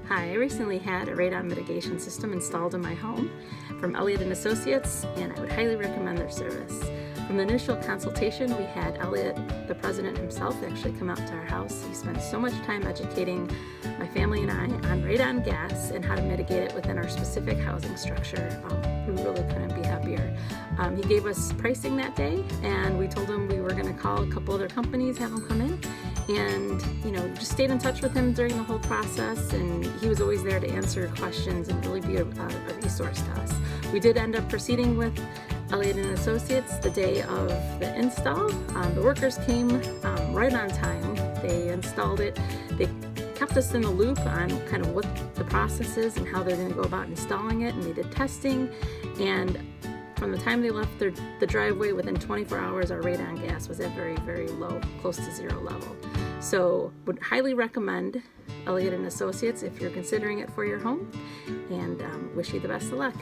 Hi, I recently had a radon mitigation system installed in my home from Elliott Associates, and I would highly recommend their service. From the initial consultation, we had Elliott, the president himself, actually come out to our house. He spent so much time educating my family and I on radon gas and how to mitigate it within our specific housing structure. We really couldn't be happier. He gave us pricing that day, and we told him we were going to call a couple other companies, have them come in, and just stayed in touch with him during the whole process, and he was always there to answer questions and really be a resource to us. We did end up proceeding with Elliott Associates the day of the install. The workers came right on time. They installed it. They kept us in the loop on kind of what the process is and how they're going to go about installing it, and we did testing, and from the time they left the driveway, within 24 hours, our radon gas was at very, very low, close to zero level. So would highly recommend Elliott Associates if you're considering it for your home, and wish you the best of luck.